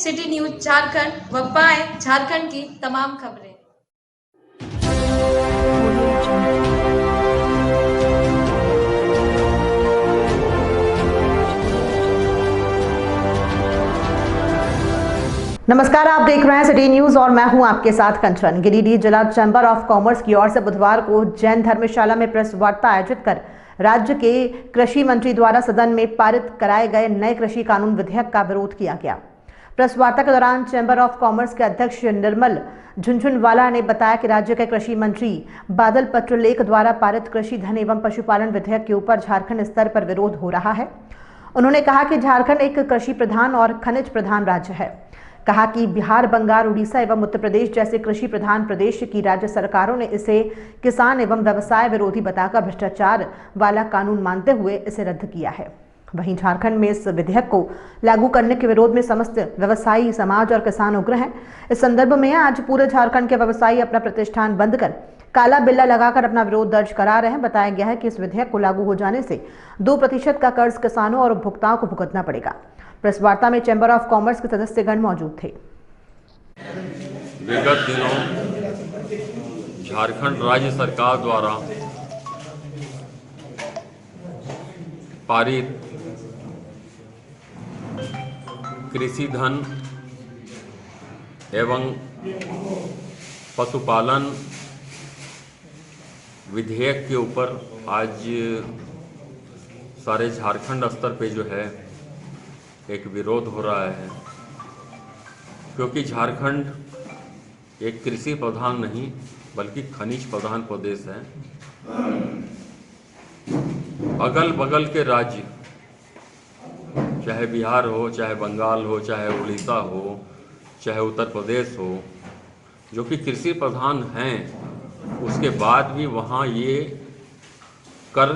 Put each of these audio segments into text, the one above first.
City news Jharkhand व पाएं झारखंड की तमाम खबरें। नमस्कार, आप देख रहे हैं सिटी न्यूज और मैं हूं आपके साथ कंचन। गिरिडीह जिला चैंबर ऑफ कॉमर्स की ओर से बुधवार को जैन धर्मशाला में प्रेस वार्ता आयोजित कर राज्य के कृषि मंत्री द्वारा सदन में पारित कराए गए नए कृषि कानून विधेयक का विरोध किया गया। प्रेस वार्ता के दौरान चैंबर ऑफ कॉमर्स के अध्यक्ष निर्मल झुनझुनवाला ने बताया कि राज्य के कृषि मंत्री बादल पत्रलेख द्वारा पारित कृषि धन एवं पशुपालन विधेयक के ऊपर झारखंड स्तर पर विरोध हो रहा है। उन्होंने कहा कि झारखंड एक कृषि प्रधान और खनिज प्रधान राज्य है। कहा कि बिहार, बंगाल, उड़ीसा एवं उत्तर प्रदेश जैसे कृषि प्रधान प्रदेश की राज्य सरकारों ने इसे किसान एवं व्यवसाय विरोधी बताकर भ्रष्टाचार वाला कानून मानते हुए इसे रद्द किया है। वहीं झारखंड में इस विधेयक को लागू करने के विरोध में समस्त व्यवसायी समाज और किसान उग्र हैं। इस संदर्भ में आज पूरे झारखंड के व्यवसायी अपना प्रतिष्ठान बंद कर काला बिल्ला लगाकर अपना विरोध दर्ज करा रहे हैं। बताया गया है कि इस विधेयक को लागू हो जाने से 2% का कर्ज किसानों और उपभोक्ताओं को भुगतना पड़ेगा। प्रेस वार्ता में चैंबर ऑफ कॉमर्स के सदस्यगण मौजूद थे। विगत दिनों झारखंड राज्य सरकार द्वारा पारित कृषि धन एवं पशुपालन विधेयक के ऊपर आज सारे झारखंड स्तर पे जो है एक विरोध हो रहा है, क्योंकि झारखंड एक कृषि प्रधान नहीं बल्कि खनिज प्रधान प्रदेश है। अगल बगल के राज्य, चाहे बिहार हो, चाहे बंगाल हो, चाहे उड़ीसा हो, चाहे उत्तर प्रदेश हो, जो कि कृषि प्रधान हैं, उसके बाद भी वहाँ ये कर,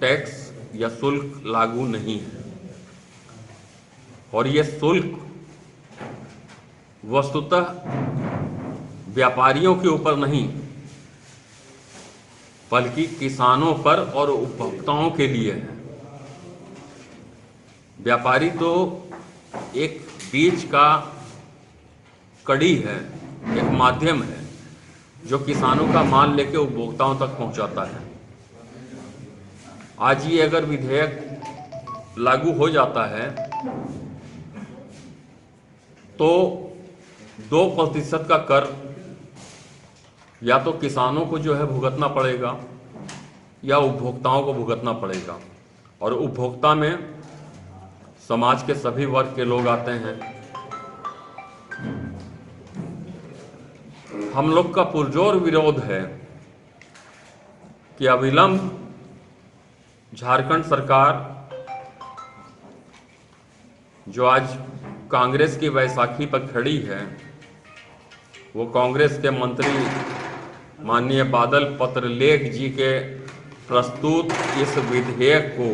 टैक्स या शुल्क लागू नहीं है। और ये शुल्क वस्तुतः व्यापारियों के ऊपर नहीं बल्कि किसानों पर और उपभोक्ताओं के लिए है। व्यापारी तो एक बीच का कड़ी है, एक माध्यम है जो किसानों का माल लेके उपभोक्ताओं तक पहुंचाता है। आज ये अगर विधेयक लागू हो जाता है तो 2% का कर या तो किसानों को जो है भुगतना पड़ेगा या उपभोक्ताओं को भुगतना पड़ेगा। और उपभोक्ता में समाज के सभी वर्ग के लोग आते हैं। हम लोग का पुरजोर विरोध है कि अविलंब झारखंड सरकार, जो आज कांग्रेस की बैसाखी पर खड़ी है, वो कांग्रेस के मंत्री माननीय बादल पत्रलेख जी के प्रस्तुत इस विधेयक को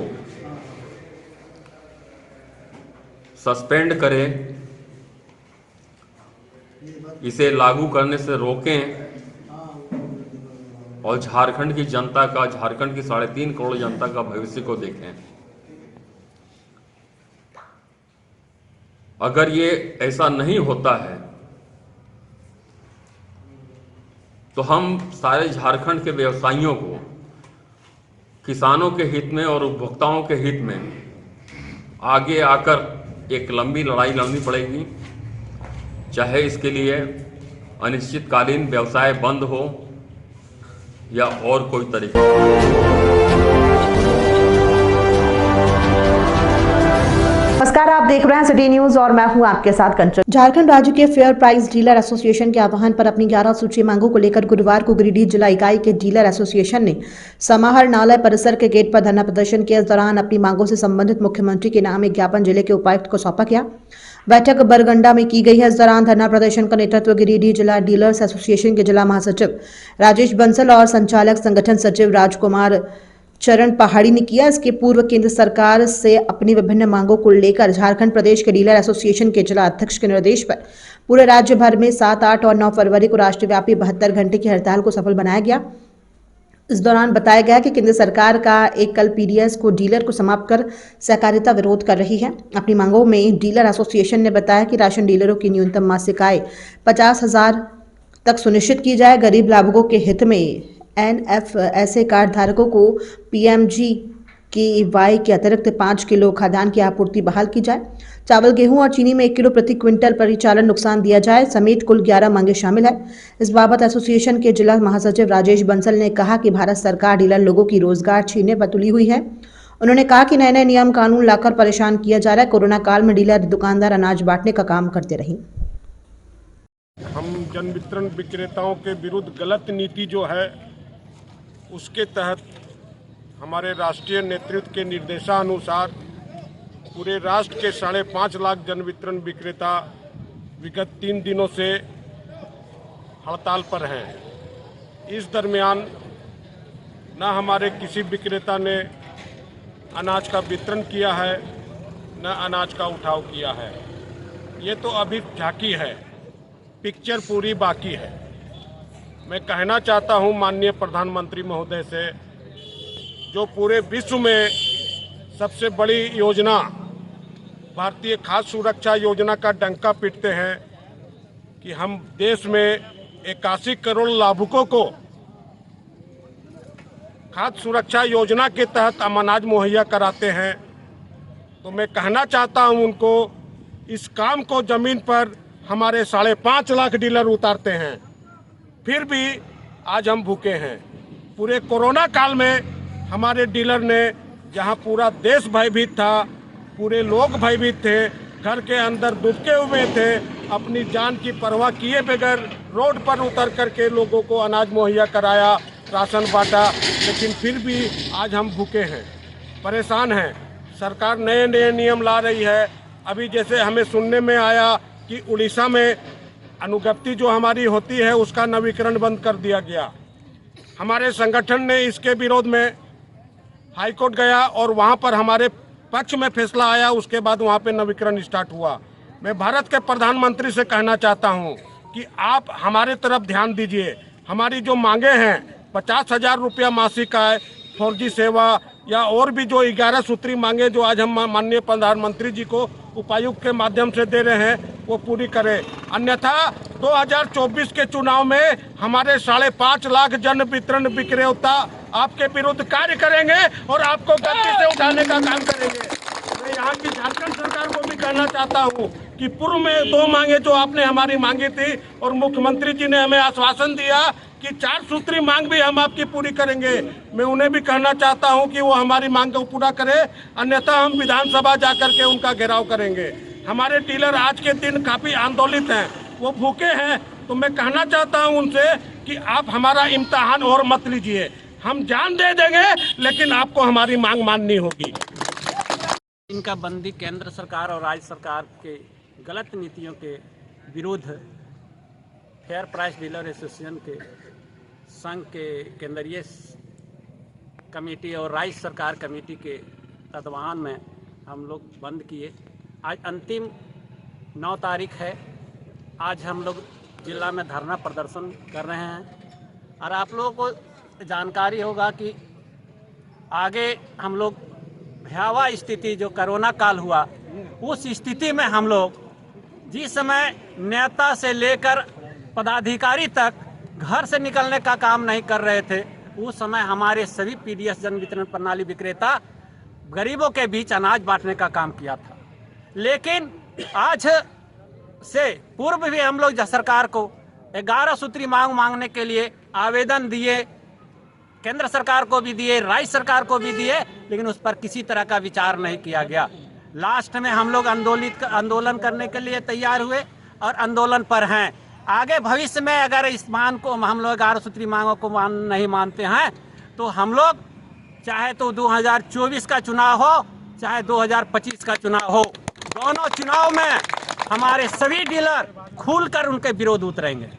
सस्पेंड करें, इसे लागू करने से रोकें और झारखंड की जनता का, झारखंड की 3.5 करोड़ जनता का भविष्य को देखें। अगर ये ऐसा नहीं होता है तो हम सारे झारखंड के व्यवसायियों को किसानों के हित में और उपभोक्ताओं के हित में आगे आकर एक लंबी लड़ाई लड़नी पड़ेगी, चाहे इसके लिए अनिश्चितकालीन व्यवसाय बंद हो या और कोई तरीका। नमस्कार, आप देख रहे हैं सिटी न्यूज और मैं हूं आपके साथ कंचन। झारखंड राज्य के फेयर प्राइस डीलर एसोसिएशन के आह्वान पर अपनी 11 सूची मांगों को लेकर गुरुवार को गिरिडीह जिला इकाई के डीलर एसोसिएशन ने समाहरणालय परिसर के गेट पर धरना प्रदर्शन किया। इस दौरान अपनी मांगों से संबंधित मुख्यमंत्री के नाम एक ज्ञापन जिले के उपायुक्त को सौंपा गया। बैठक बरगंडा में की गई है। इस दौरान धरना प्रदर्शन का नेतृत्व गिरिडीह जिला डीलर्स एसोसिएशन के जिला महासचिव राजेश बंसल और संचालक संगठन सचिव राजकुमार चरण पहाड़ी ने किया। इसके पूर्व केंद्र सरकार से अपनी विभिन्न मांगों को लेकर झारखंड प्रदेश के डीलर एसोसिएशन के जिला अध्यक्ष के निर्देश पर पूरे राज्य भर में 7, 8 और 9 फरवरी को राष्ट्रव्यापी 72 घंटे की हड़ताल को सफल बनाया गया। इस दौरान बताया गया कि केंद्र सरकार का एक कल पीडीएस को डीलर को समाप्त कर सहकारिता विरोध कर रही है। अपनी मांगों में डीलर एसोसिएशन ने बताया कि राशन डीलरों की न्यूनतम मासिक आय 50,000 तक सुनिश्चित की जाए। गरीब लाभुकों के हित में एनएफएसए कार्ड धारकों को पीएमजीकेवाई के अतिरिक्त 5 किलो खाद्यान्न की आपूर्ति बहाल की जाए। चावल, गेहूं और चीनी में 1 किलो प्रति क्विंटल परिचालन नुकसान दिया जाए समेत कुल 11 मांगे शामिल है। इस बाबत एसोसिएशन के जिला महासचिव राजेश बंसल ने कहा कि भारत सरकार डीलर लोगों की रोजगार छीनने पर तुली हुई है। उन्होंने कहा कि नए नए नियम कानून लाकर परेशान किया जा रहा है। कोरोना काल में डीलर दुकानदार अनाज बांटने का काम करते रहे। हम जन वितरण विक्रेताओं के विरुद्ध गलत नीति जो है उसके तहत हमारे राष्ट्रीय नेतृत्व के निर्देशानुसार पूरे राष्ट्र के 5.5 लाख जन वितरण विक्रेता विगत 3 दिनों से हड़ताल पर हैं। इस दरमियान न हमारे किसी विक्रेता ने अनाज का वितरण किया है, न अनाज का उठाव किया है। ये तो अभी झांकी है, पिक्चर पूरी बाकी है। मैं कहना चाहता हूं माननीय प्रधानमंत्री महोदय से, जो पूरे विश्व में सबसे बड़ी योजना भारतीय खाद्य सुरक्षा योजना का डंका पीटते हैं कि हम देश में 81 करोड़ लाभुकों को खाद्य सुरक्षा योजना के तहत अनाज मुहैया कराते हैं, तो मैं कहना चाहता हूं उनको, इस काम को जमीन पर हमारे 5.5 लाख डीलर उतारते हैं, फिर भी आज हम भूखे हैं। पूरे कोरोना काल में हमारे डीलर ने, जहां पूरा देश भयभीत था, पूरे लोग भयभीत थे, घर के अंदर दुबके हुए थे, अपनी जान की परवाह किए बगैर रोड पर उतर करके लोगों को अनाज मुहैया कराया, राशन बांटा, लेकिन फिर भी आज हम भूखे हैं, परेशान हैं। सरकार नए नए नियम ला रही है। अभी जैसे हमें सुनने में आया कि उड़ीसा में अनुज्ञप्ति जो हमारी होती है उसका नवीकरण बंद कर दिया गया। हमारे संगठन ने इसके विरोध में हाईकोर्ट गया और वहां पर हमारे पक्ष में फैसला आया। उसके बाद वहां पे नवीकरण स्टार्ट हुआ। मैं भारत के प्रधानमंत्री से कहना चाहता हूं कि आप हमारे तरफ ध्यान दीजिए। हमारी जो मांगे हैं 50,000 रुपया मासिक आय, 4G सेवा या और भी जो 11 सूत्री मांगे जो आज हम माननीय प्रधानमंत्री जी को उपायुक्त के माध्यम से दे रहे हैं, वो पूरी करें। अन्यथा 2024 के चुनाव में हमारे 5.5 लाख जन वितरण विक्रेता आपके विरुद्ध कार्य करेंगे और आपको गद्दी से उठाने का काम करेंगे। मैं यहाँ की झारखंड सरकार को भी कहना चाहता हूँ कि पूर्व में 2 मांगे जो आपने हमारी मांगी थी और मुख्यमंत्री जी ने हमें आश्वासन दिया कि 4 सूत्री मांग भी हम आपकी पूरी करेंगे। मैं उन्हें भी कहना चाहता हूं कि वो हमारी मांग को पूरा करें, अन्यथा हम विधानसभा जाकर के उनका घेराव करेंगे। हमारे डीलर आज के दिन काफ़ी आंदोलित हैं, वो भूखे हैं। तो मैं कहना चाहता हूं उनसे कि आप हमारा इम्तिहान और मत लीजिए, हम जान दे देंगे, लेकिन आपको हमारी मांग माननी होगी। इनका बंदी केंद्र सरकार और राज्य सरकार के गलत नीतियों के विरुद्ध फेयर प्राइस डीलर एसोसिएशन के संघ के केंद्रीय कमेटी और राज्य सरकार कमेटी के तत्वावधान में हम लोग बंद किए। आज अंतिम 9 तारीख है। आज हम लोग जिला में धरना प्रदर्शन कर रहे हैं और आप लोगों को जानकारी होगा कि आगे हम लोग भयावह स्थिति जो कोरोना काल हुआ, उस स्थिति में हम लोग जिस समय नेता से लेकर पदाधिकारी तक घर से निकलने का काम नहीं कर रहे थे, उस समय हमारे सभी पीडीएस जन वितरण प्रणाली विक्रेता गरीबों के बीच अनाज बांटने का काम किया था। लेकिन आज से पूर्व भी हम लोग सरकार को 11 सूत्री मांगने के लिए आवेदन दिए, केंद्र सरकार को भी दिए, राज्य सरकार को भी दिए, लेकिन उस पर किसी तरह का विचार नहीं किया गया। लास्ट में हम लोग आंदोलन करने के लिए तैयार हुए और आंदोलन पर हैं। आगे भविष्य में अगर इस मान को हम लोग 11 सूत्री मांगों को नहीं मानते हैं तो हम लोग चाहे तो 2024 का चुनाव हो चाहे 2025 का चुनाव हो, दोनों चुनाव में हमारे सभी डीलर खुलकर उनके विरोध उतरेंगे।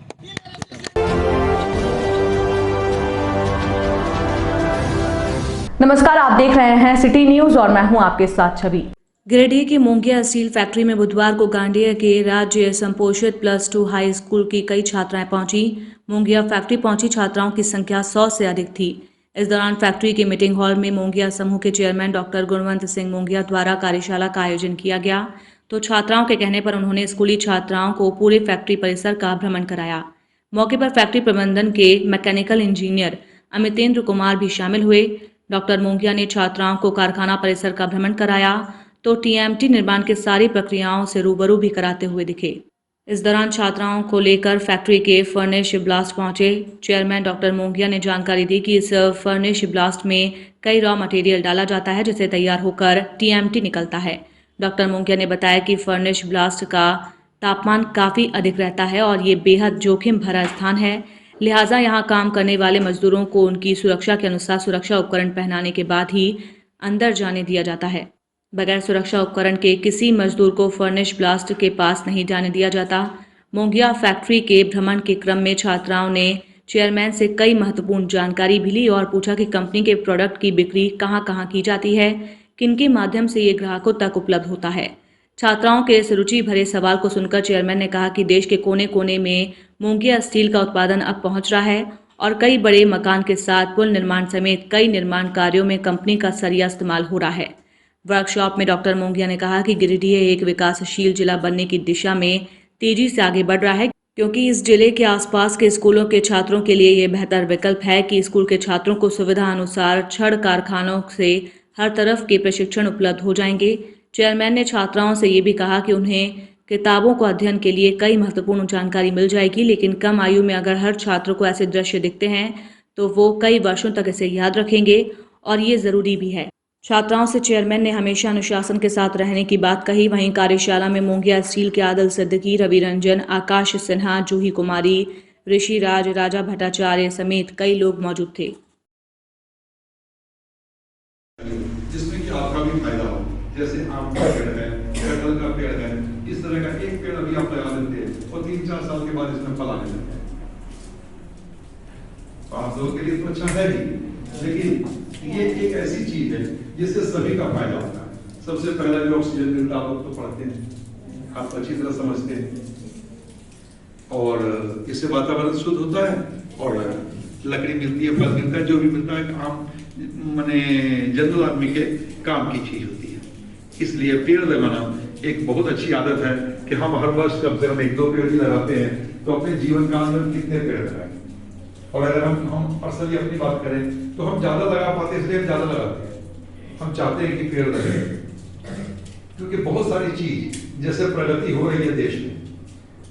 नमस्कार, आप देख रहे हैं सिटी न्यूज और मैं हूं आपके साथ छवि। गिरिडीह की मोंगिया स्टील फैक्ट्री में बुधवार को गांडिया के राज्य संपोषित +2 हाई स्कूल की कई छात्राएं पहुंची। मोंगिया फैक्ट्री पहुंची छात्राओं की संख्या 100 से अधिक थी। इस दौरान फैक्ट्री के मीटिंग हॉल में मोंगिया समूह के चेयरमैन डॉक्टर गुणवंत सिंह मोंगिया द्वारा कार्यशाला का आयोजन किया गया। तो छात्राओं के कहने पर उन्होंने स्कूली छात्राओं को पूरे फैक्ट्री परिसर का भ्रमण कराया। मौके पर फैक्ट्री प्रबंधन के मैकेनिकल इंजीनियर अमितेंद्र कुमार भी शामिल हुए। डॉक्टर मोंगिया ने छात्राओं को कारखाना परिसर का भ्रमण कराया तो टीएमटी निर्माण की सारी प्रक्रियाओं से रूबरू भी कराते हुए दिखे। इस दौरान छात्राओं को लेकर फैक्ट्री के फर्नेस ब्लास्ट पहुंचे। चेयरमैन डॉक्टर मोंगिया ने जानकारी दी कि इस फर्नेस ब्लास्ट में कई रॉ मटेरियल डाला जाता है जिसे तैयार होकर टीएमटी निकलता है। डॉक्टर मोंगिया ने बताया कि फर्नेस ब्लास्ट का तापमान काफ़ी अधिक रहता है और ये बेहद जोखिम भरा स्थान है, लिहाजा यहाँ काम करने वाले मजदूरों को उनकी सुरक्षा के अनुसार सुरक्षा उपकरण पहनाने के बाद ही अंदर जाने दिया जाता है। बगैर सुरक्षा उपकरण के किसी मजदूर को फर्नेस ब्लास्ट के पास नहीं जाने दिया जाता। मोंगिया फैक्ट्री के भ्रमण के क्रम में छात्राओं ने चेयरमैन से कई महत्वपूर्ण जानकारी भी ली और पूछा कि कंपनी के प्रोडक्ट की बिक्री कहाँ कहाँ की जाती है, किनके माध्यम से ये ग्राहकों तक उपलब्ध होता है। छात्राओं के इस रुचि भरे सवाल को सुनकर चेयरमैन ने कहा कि देश के कोने कोने में मोंगिया स्टील का उत्पादन अब पहुंच रहा है और कई बड़े मकान के साथ पुल निर्माण समेत कई निर्माण कार्यों में कंपनी का सरिया इस्तेमाल हो रहा है। वर्कशॉप में डॉक्टर मोंगिया ने कहा कि गिरिडीह एक विकासशील जिला बनने की दिशा में तेजी से आगे बढ़ रहा है, क्योंकि इस जिले के आसपास के स्कूलों के छात्रों के लिए ये बेहतर विकल्प है कि स्कूल के छात्रों को सुविधा अनुसार छड़ कारखानों से हर तरफ के प्रशिक्षण उपलब्ध हो जाएंगे। चेयरमैन ने छात्राओं से ये भी कहा कि उन्हें किताबों को अध्ययन के लिए कई महत्वपूर्ण जानकारी मिल जाएगी, लेकिन कम आयु में अगर हर छात्र को ऐसे दृश्य दिखते हैं तो वो कई वर्षों तक इसे याद रखेंगे और ये ज़रूरी भी है। छात्राओं से चेयरमैन ने हमेशा अनुशासन के साथ रहने की बात कही। वहीं कार्यशाला में मोंगिया स्टील के आदिल सिद्दीकी, रवि रंजन, आकाश सिन्हा, जूही कुमारी, ऋषि राज, राजा भट्टाचार्य समेत कई लोग मौजूद थे। जिसमें कि आपका भी फायदा हो, जैसे आम का पेड़ है, कटहल का पेड़ है, इस तरह का एक पेड़ अभी आप लगा देते हैं और 3-4 साल के बाद इसमें फल आने लगते हैं। आप लोगों के लिए तो अच्छा है ही, लेकिन ये एक ऐसी चीज है जिससे सभी का फायदा होता है। सबसे पहला जो ऑक्सीजन मिलता है आप लोग तो पढ़ते हैं, आप अच्छी तरह समझते हैं, और इससे वातावरण शुद्ध होता है और लकड़ी मिलती है, फल मिलता है, जो भी मिलता है आम माने जनरल आदमी के काम की चीज होती है। इसलिए पेड़ लगाना एक बहुत अच्छी आदत है कि हम हर वर्ष कम से कम 1-2 पेड़ भी लगाते हैं, तो अपने जीवन काल में कितने पेड़ लगाएंगे। और अगर हम पर्सनली अपनी बात करें तो हम ज्यादा लगा पाते, इसलिए हम ज्यादा लगाते हैं। हम चाहते हैं कि पेड़ लगे, क्योंकि बहुत सारी चीज जैसे प्रगति हो रही है देश में,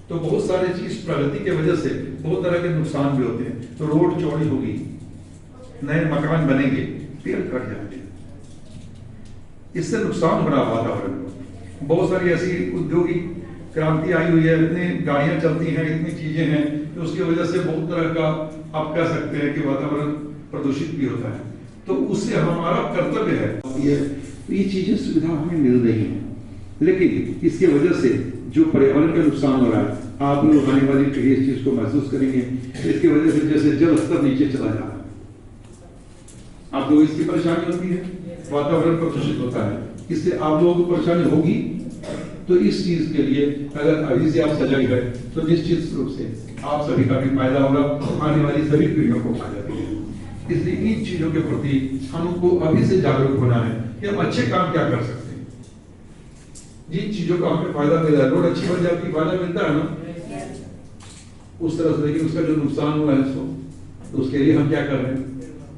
तो बहुत सारी चीज प्रगति की वजह से बहुत तरह के नुकसान भी होते हैं। तो रोड चौड़ी होगी, नए मकान बनेंगे, पेड़ कट जाएंगे, इससे नुकसान हो रहा वातावरण को। बहुत सारी ऐसी औद्योगिक क्रांति आई हुई है, इतनी गाड़ियां चलती हैं, इतनी चीजें हैं, तो उसकी वजह से बहुत तरह का आप कह सकते हैं कि वातावरण प्रदूषित भी होता है। तो उससे हमारा कर्तव्य है ये चीजें सुविधा हमें मिल रही है, लेकिन इसकी वजह से जो पर्यावरण का नुकसान हो रहा है, आप लोग आने वाली पीढ़ी इस चीज को महसूस करेंगे। इसकी वजह से जैसे जल स्तर नीचे चला जा रहा है, आप लोग इसकी परेशानी होती है, वातावरण प्रदूषित होता है, इससे आप लोगों को परेशानी होगी। तो इस चीज के लिए अगर अभी से आप सजग है तो निश्चित रूप से आप सभी का भी फायदा होगा, आने वाली सभी पीढ़ियों को फायदा देगा। इसलिए इन चीजों के प्रति हमको अभी से जागरूक होना है कि हम अच्छे काम क्या कर सकते हैं। जिन चीजों का हमें फायदा मिल रहा है, रोड अच्छी बन जाती है, फायदा मिलता है ना उस तरह से, लेकिन उसका जो नुकसान हुआ है तो उसके लिए हम क्या कर रहे हैं।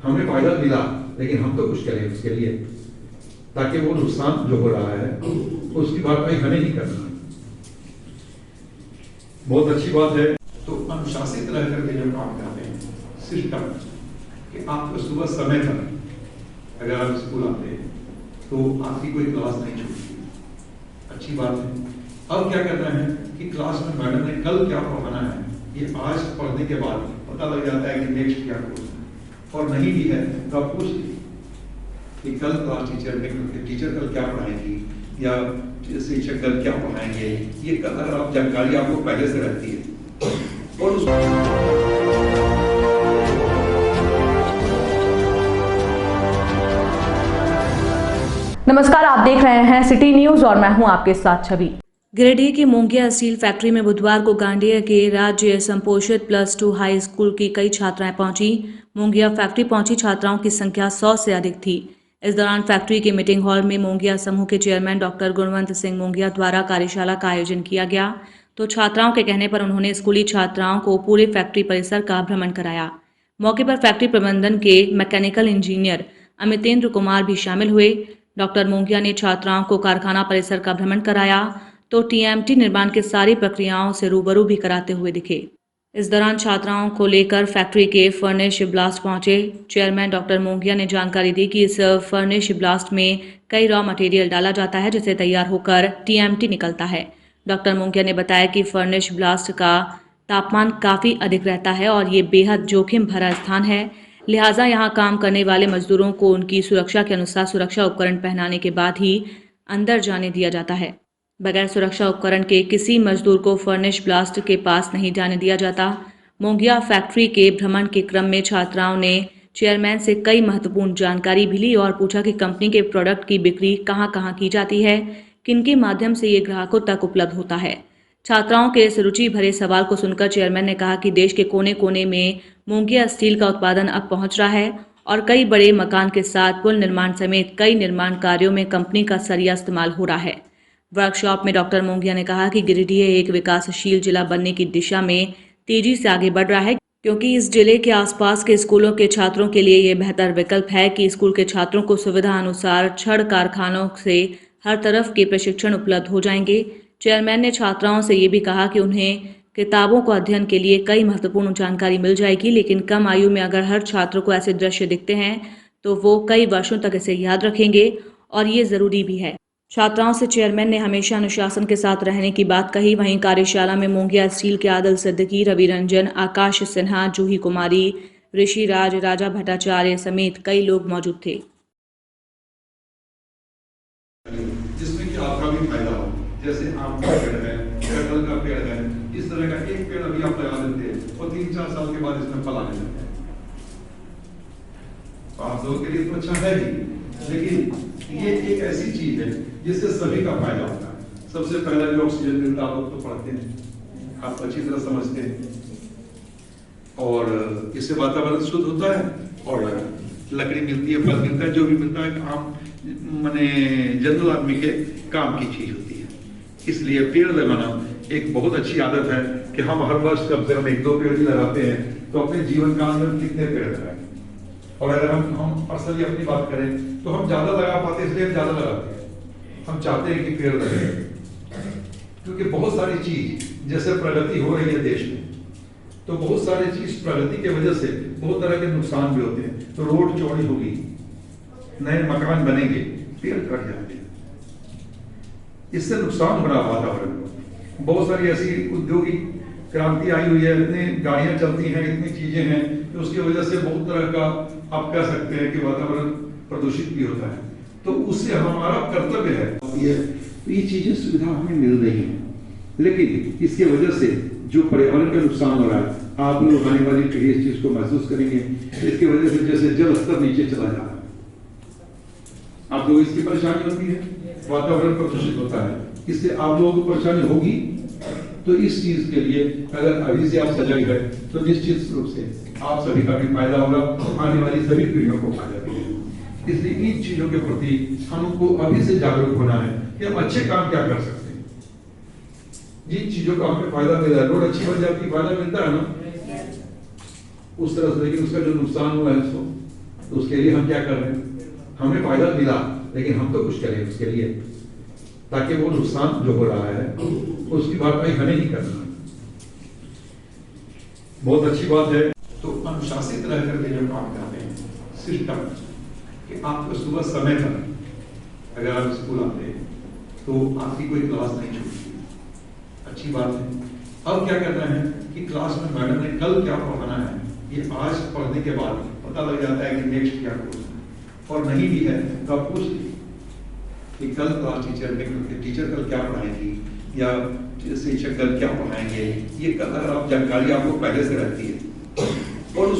हमें फायदा मिला, लेकिन हम तो कुछ करें उसके लिए, ताकि वो नुकसान जो हो रहा है उसकी भरपाई हमें ही करना है। बहुत अच्छी बात है। तो अनुशासित रह करके जो काम करते हैं, सिस्टम कि आपको सुबह समय पर अगर आप स्कूल आते हैं तो आपकी कोई क्लास नहीं छूटती, अच्छी बात है। अब क्या करना है कि क्लास में मैडम ने कल क्या पढ़ाना है, ये आज पढ़ने के बाद पता लग जाता है कि नेक्स्ट क्या कोर्स है, और नहीं भी है तो आप पूछ कि कल क्लास टीचर कल क्या पढ़ाएंगी या शिक्षक कल क्या पढ़ाएंगे। ये अगर आप जानकारी आपको पहले से रहती है और नमस्कार, आप देख रहे हैं सिटी न्यूज और मैं हूं आपके साथ छवि। गिरिडीह की मोंगिया स्टील फैक्ट्री में बुधवार को गांडेय के राज्य संपोषित +2 हाई स्कूल की कई छात्राएं पहुंची। मोंगिया फैक्ट्री पहुंची छात्राओं की संख्या 100 से अधिक थी। इस दौरान फैक्ट्री के मीटिंग हॉल में मोंगिया समूह के चेयरमैन डॉक्टर गुणवंत सिंह मोंगिया द्वारा कार्यशाला का आयोजन किया गया, तो छात्राओं के कहने पर उन्होंने स्कूली छात्राओं को पूरे फैक्ट्री परिसर का भ्रमण कराया। मौके पर फैक्ट्री प्रबंधन के मैकेनिकल इंजीनियर अमितेंद्र कुमार भी शामिल हुए। डॉक्टर मोंगिया ने छात्राओं को कारखाना परिसर का भ्रमण कराया तो टीएमटी निर्माण की सारी प्रक्रियाओं से रूबरू भी कराते हुए दिखे। इस दौरान छात्राओं को लेकर फैक्ट्री के फर्नेस ब्लास्ट पहुंचे। चेयरमैन डॉक्टर मोंगिया ने जानकारी दी कि इस फर्नेस ब्लास्ट में कई रॉ मटेरियल डाला जाता है जिसे तैयार होकर टीएमटी निकलता है। डॉक्टर मोंगिया ने बताया कि फर्नेस ब्लास्ट का तापमान काफ़ी अधिक रहता है और ये बेहद जोखिम भरा स्थान है, लिहाजा यहाँ काम करने वाले मजदूरों को उनकी सुरक्षा के अनुसार सुरक्षा उपकरण पहनाने के बाद ही अंदर जाने दिया जाता है। बगैर सुरक्षा उपकरण के किसी मजदूर को फर्नेस ब्लास्ट के पास नहीं जाने दिया जाता। मोंगिया फैक्ट्री के भ्रमण के क्रम में छात्राओं ने चेयरमैन से कई महत्वपूर्ण जानकारी भी ली और पूछा कि कंपनी के प्रोडक्ट की बिक्री कहाँ कहाँ की जाती है, किनके माध्यम से ये ग्राहकों तक उपलब्ध होता है। छात्राओं के इस रुचि भरे सवाल को सुनकर चेयरमैन ने कहा कि देश के कोने कोने में मोंगिया स्टील का उत्पादन अब पहुंच रहा है और कई बड़े मकान के साथ पुल निर्माण समेत कई निर्माण कार्यों में कंपनी का सरिया इस्तेमाल हो रहा है। वर्कशॉप में डॉक्टर मोंगिया ने कहा कि गिरिडीह एक विकासशील जिला बनने की दिशा में तेजी से आगे बढ़ रहा है, क्योंकि इस जिले के आसपास के स्कूलों के छात्रों के लिए ये बेहतर विकल्प है कि स्कूल के छात्रों को सुविधा अनुसार छड़ कारखानों से हर तरफ के प्रशिक्षण उपलब्ध हो जाएंगे। चेयरमैन ने छात्राओं से ये भी कहा कि उन्हें किताबों को अध्ययन के लिए कई महत्वपूर्ण जानकारी मिल जाएगी, लेकिन कम आयु में अगर हर छात्र को ऐसे दृश्य दिखते हैं तो वो कई वर्षों तक इसे याद रखेंगे और ये ज़रूरी भी है। छात्राओं से चेयरमैन ने हमेशा अनुशासन के साथ रहने की बात कही। वहीं कार्यशाला में मोंगिया स्टील के आदिल सिद्दीकी, रवि रंजन, आकाश सिन्हा, जूही कुमारी, ऋषि राज, राजा भट्टाचार्य समेत कई लोग मौजूद थे। जिसमें कि आपका भी फायदा हो, जैसे आम का पेड़ है, कटहल का पेड़ है, इस तरह का एक पेड़ अभी आप लगा देते हैं और 3-4 साल के बाद इसमें फल आने लगते हैं। आप लोगों के लिए तो अच्छा है ही, लेकिन ये एक ऐसी चीज है जिससे सभी का फायदा होता है। सबसे पहला जो ऑक्सीजन मिलता है आप लोग तो पढ़ते हैं, आप अच्छी तरह समझते हैं, और इससे वातावरण शुद्ध होता है और लकड़ी मिलती है, फल मिलता है, जो भी मिलता है आम माने जनरल आदमी के काम की चीज होती है। इसलिए पेड़ लगाना एक बहुत अच्छी आदत है कि हम हर वर्ष कम से कम 1-2 पेड़ भी लगाते हैं, तो अपने जीवन काल में कितने पेड़ लगाएं। और अगर हम पर्सनली अपनी बात करें तो हम ज्यादा लगा पाते हैं, इसलिए हम ज्यादा लगाते हैं। हम चाहते हैं कि पेड़ लगे, क्योंकि बहुत सारी चीज जैसे प्रगति हो रही है देश में, तो बहुत सारी चीज प्रगति के वजह से बहुत तरह के नुकसान भी होते हैं। तो रोड चौड़ी होगी, नए मकान बनेंगे, पेड़ कट जाते हैं, इससे नुकसान हो रहा वातावरण को। बहुत सारी ऐसी औद्योगिक क्रांति आई हुई है, इतनी गाड़ियां चलती हैं, इतनी चीजें हैं, तो उसकी वजह से बहुत तरह का आप कह सकते हैं कि वातावरण प्रदूषित भी होता है। तो उससे हमारा कर्तव्य है ये चीजें सुविधा हमें मिल रही है, लेकिन इसकी वजह से जो पर्यावरण का नुकसान हो रहा है, आप लोग आने वाली पीढ़ी इस चीज को महसूस करेंगे। इसकी वजह से जैसे जल स्तर नीचे चला जा रहा है, आप लोग इसकी परेशानी होती है, वातावरण प्रदूषित होता है, इससे आप लोगों को परेशानी होगी। तो इस चीज के लिए अगर अभी से आप सजग है तो निश्चित रूप से आप सभी का भी फायदा होगा, आने वाली सभी पीढ़ियों को फायदा होगा। इसलिए इन चीजों के प्रति हमको अभी से जागरूक होना है कि हम अच्छे काम क्या कर सकते हैं। जिन चीजों का हमें फायदा मिला है, रोड अच्छी बन जाती, फायदा मिलता है ना उस तरह से, लेकिन उसका जो नुकसान हुआ है तो उसके लिए हम क्या कर रहे हैं, हमें फायदा मिला लेकिन हम तो कुछ करें उसके लिए, ताकि वो नुकसान जो हो रहा है उसकी भरपाई हमें ही करना है। बहुत अच्छी बात है। तो अनुशासित रह करके जो काम करते हैं, सिस्टम कि आपको सुबह समय पर अगर आप स्कूल आते हैं तो आपकी कोई क्लास नहीं छूटती, अच्छी बात है। अब क्या करना है कि क्लास में मैडम ने कल क्या पढ़ाना है, ये आज पढ़ने के बाद पता लग जाता है कि नेक्स्ट क्या कोर्स है, और नहीं भी है तो आप पूछ लीजिए कि कल क्लास टीचर कल क्या पढ़ाएंगी या शिक्षक कल क्या पढ़ाएंगे। ये कल अगर आप जानकारी आपको पहले से रहती है और